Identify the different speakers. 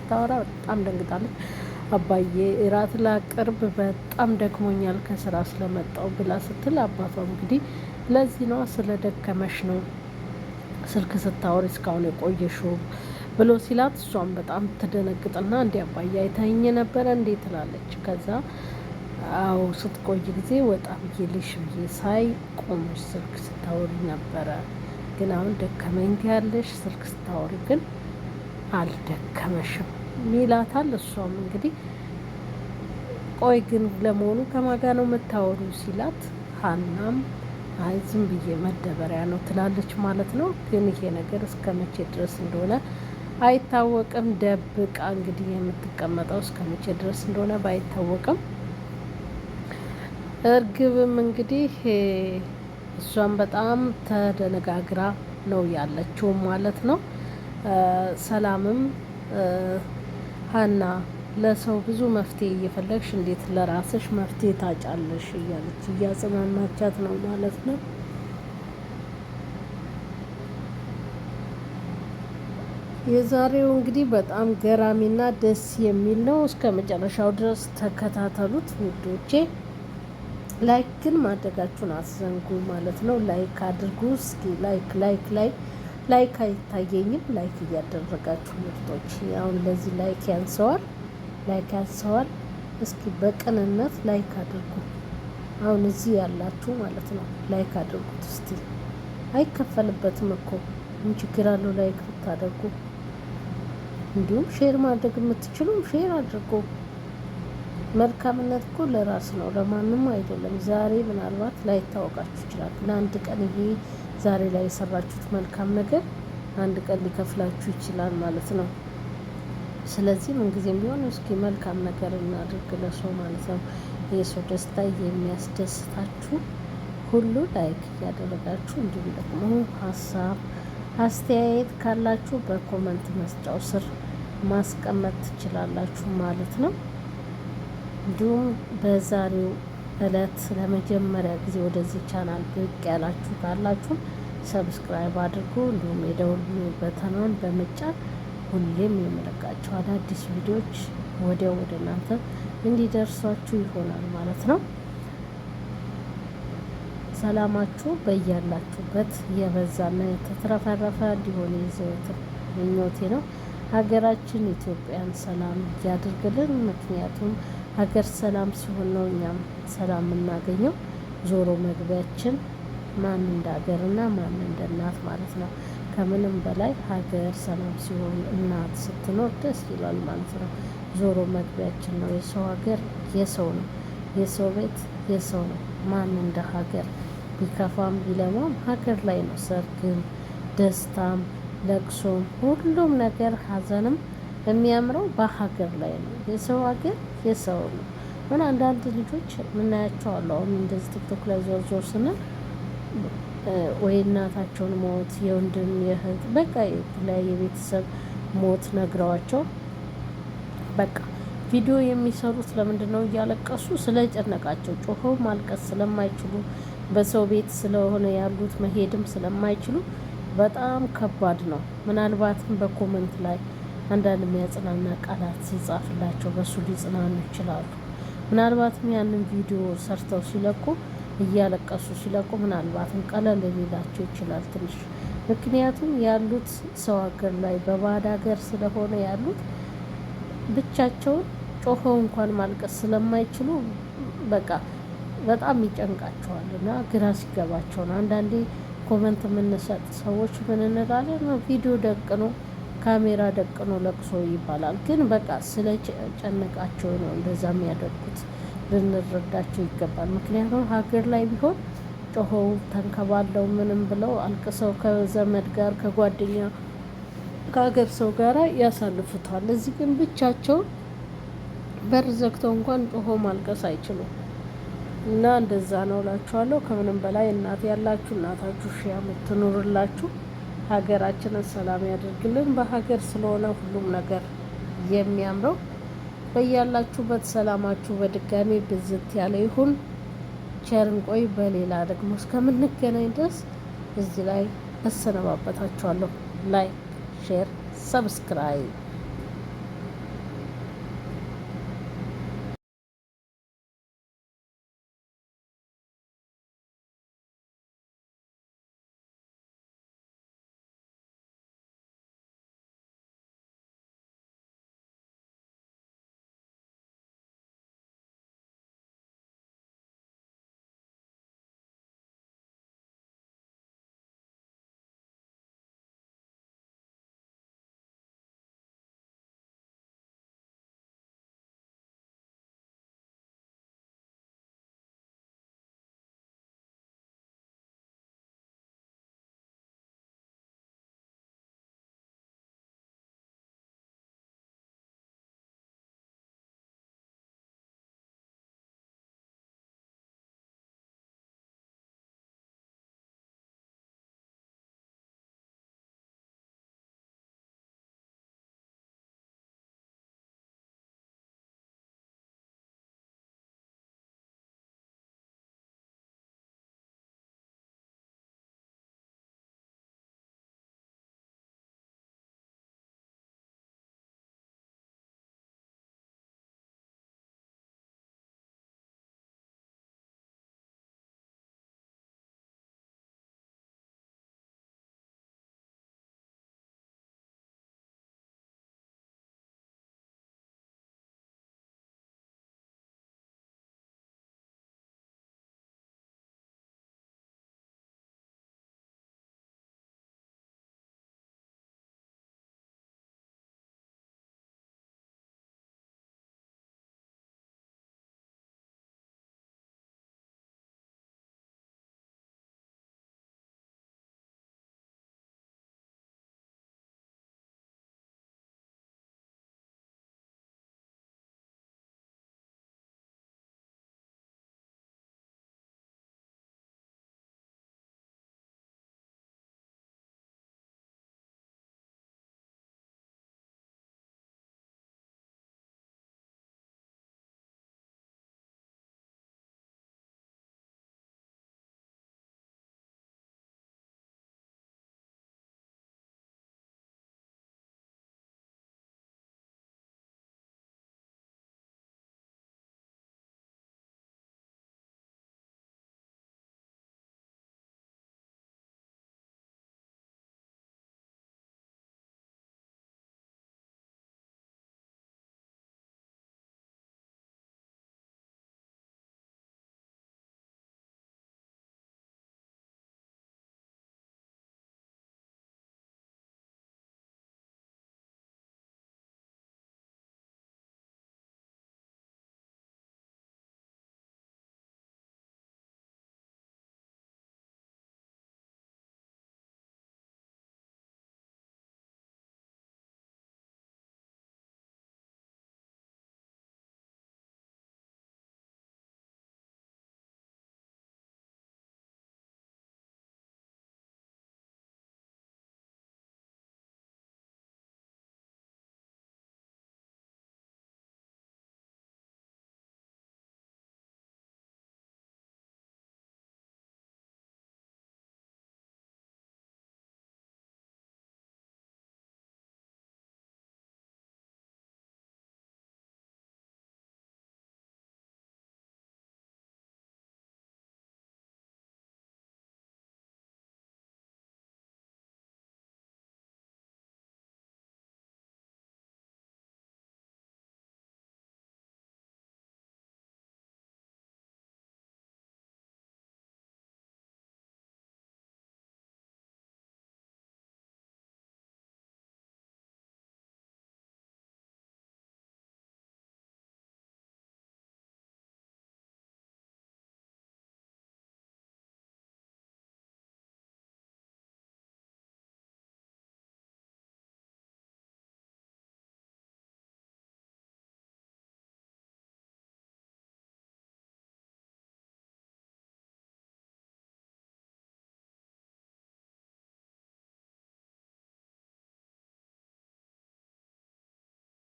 Speaker 1: ስታወራ በጣም ደንግጣለች። አባዬ እራት ላቅርብ በጣም ደክሞኛል ከስራ ስለመጣው ብላ ስትል አባቷ እንግዲህ ለዚህ ነው ስለደከመሽ ነው ስልክ ስታወሪ እስካሁን የቆየሽው ብሎ ሲላት እሷም በጣም ትደነግጥና እንዲ አባዬ አይታኝ ነበረ እንዴ ትላለች። ከዛ አዎ ስትቆይ ጊዜ ወጣ ብዬ ልሽ ብዬ ሳይ ቆመሽ ስልክ ስታወሪ ነበረ፣ ግን አሁን ደከመኝ ትያለሽ፣ ስልክ ስታወሪ ግን አልደከመሽም ይላታል። እሷም እንግዲህ ቆይ ግን ለመሆኑ ከማን ጋር ነው የምታወሩ ሲላት ሀናም አይ ዝም ብዬ መደበሪያ ነው ትላለች ማለት ነው። ግን ይሄ ነገር እስከ መቼ ድረስ እንደሆነ አይታወቅም። ደብቃ እንግዲህ የምትቀመጠው እስከ መቼ ድረስ እንደሆነ ባይታወቅም እርግብም እንግዲህ እሷም በጣም ተደነጋግራ ነው ያለችው ማለት ነው። ሰላምም ሀና ለሰው ብዙ መፍትሄ እየፈለግሽ እንዴት ለራስሽ መፍትሄ ታጫለሽ እያለች እያጽናናቻት ነው ማለት ነው። የዛሬው እንግዲህ በጣም ገራሚና ደስ የሚል ነው። እስከ መጨረሻው ድረስ ተከታተሉት ውዶቼ። ላይክ ግን ማድረጋችሁን አትዘንጉ ማለት ነው። ላይክ አድርጉ እስኪ። ላይክ አይታየኝም። ላይክ እያደረጋችሁ ምርጦች። አሁን ለዚህ ላይክ ያንሰዋል። እስኪ በቅንነት ላይክ አድርጉ። አሁን እዚህ ያላችሁ ማለት ነው ላይክ አድርጉት እስቲ። አይከፈልበትም እኮ ምን ችግር አለው ላይክ ብታደርጉ? እንዲሁም ሼር ማድረግ የምትችሉም ሼር አድርጉ። መልካምነት እኮ ለራስ ነው፣ ለማንም አይደለም። ዛሬ ምናልባት ላይታወቃችሁ ይችላል፣ ግን አንድ ቀን ይሄ ዛሬ ላይ የሰራችሁት መልካም ነገር አንድ ቀን ሊከፍላችሁ ይችላል ማለት ነው። ስለዚህ ምንጊዜም ቢሆን እስኪ መልካም ነገር እናድርግ ለሰው ማለት ነው። የሰው ደስታ የሚያስደስታችሁ ሁሉ ላይክ እያደረጋችሁ እንዲሁም ደግሞ ሀሳብ አስተያየት ካላችሁ በኮመንት መስጫው ስር ማስቀመጥ ትችላላችሁ ማለት ነው። እንዲሁም በዛሬው እለት ለመጀመሪያ ጊዜ ወደዚህ ቻናል ብቅ ያላችሁ ካላችሁ ሰብስክራይብ አድርጉ። እንዲሁም የደውል በተኗን በመጫን ሁሌም የምለቃቸው አዳዲስ ቪዲዮዎች ወዲያው ወደ እናንተ እንዲደርሷችሁ ይሆናል ማለት ነው። ሰላማችሁ በያላችሁበት የበዛና የተትረፈረፈ እንዲሆን የዘወትር ምኞቴ ነው። ሀገራችን ኢትዮጵያን ሰላም ያድርግልን። ምክንያቱም ሀገር ሰላም ሲሆን ነው እኛም ሰላም የምናገኘው። ዞሮ መግቢያችን ማን እንደ ሀገርና ማን እንደ እናት ማለት ነው። ከምንም በላይ ሀገር ሰላም ሲሆን እናት ስትኖር ደስ ይላል ማለት ነው። ዞሮ መግቢያችን ነው። የሰው ሀገር የሰው ነው፣ የሰው ቤት የሰው ነው። ማን እንደ ሀገር ቢከፋም ቢለማም ሀገር ላይ ነው። ሰርግም ደስታም ለቅሶም ሁሉም ነገር ሀዘንም የሚያምረው በሀገር ላይ ነው። የሰው ሀገር የሰው ነው። ምን አንዳንድ ልጆች ምናያቸው አሉ። አሁን እንደዚህ ቲክቶክ ላይ ዞር ዞር ስንል ወይ እናታቸውን ሞት፣ የወንድም የእህት በቃ የተለያየ ቤተሰብ ሞት ነግረዋቸው በቃ ቪዲዮ የሚሰሩት ለምንድን ነው? እያለቀሱ ስለጨነቃቸው፣ ጮኸው ማልቀስ ስለማይችሉ፣ በሰው ቤት ስለሆነ ያሉት መሄድም ስለማይችሉ በጣም ከባድ ነው። ምናልባትም በኮመንት ላይ አንዳንድ የሚያጽናና ቃላት ሲጻፍላቸው በሱ ሊጽናኑ ይችላሉ። ምናልባትም ያንን ቪዲዮ ሰርተው ሲለቁ እያለቀሱ ሲለቁ ምናልባትም ቀለል ሊላቸው ይችላል ትንሽ። ምክንያቱም ያሉት ሰው ሀገር ላይ በባዕድ ሀገር ስለሆነ ያሉት ብቻቸውን ጮኸው እንኳን ማልቀስ ስለማይችሉ በቃ በጣም ይጨንቃቸዋል እና ግራ ሲገባቸው ነው። አንዳንዴ ኮመንት የምንሰጥ ሰዎች ምን እንላለን? ቪዲዮ ደቅኖ ካሜራ ደቅኖ ለቅሶ ይባላል። ግን በቃ ስለ ጨነቃቸው ነው እንደዛ የሚያደርጉት። ልንረዳቸው ይገባል። ምክንያቱም ሀገር ላይ ቢሆን ጮኸው ተንከባለው ምንም ብለው አልቅሰው ከዘመድ ጋር ከጓደኛ ከሀገር ሰው ጋር ያሳልፉታል። እዚህ ግን ብቻቸውን በር ዘግተው እንኳን ጮኸው ማልቀስ አይችሉም። እና እንደዛ ነው እላችኋለሁ። ከምንም በላይ እናት ያላችሁ እናታችሁ ሺህ ዓመት ትኑርላችሁ። ሀገራችንን ሰላም ያደርግልን። በሀገር ስለሆነ ሁሉም ነገር የሚያምረው። በያላችሁበት ሰላማችሁ በድጋሚ ብዝት ያለ ይሁን። ቸርን ቆይ። በሌላ ደግሞ እስከምንገናኝ ድረስ እዚህ ላይ እሰነባበታችኋለሁ። ላይክ፣ ሼር፣ ሰብስክራይብ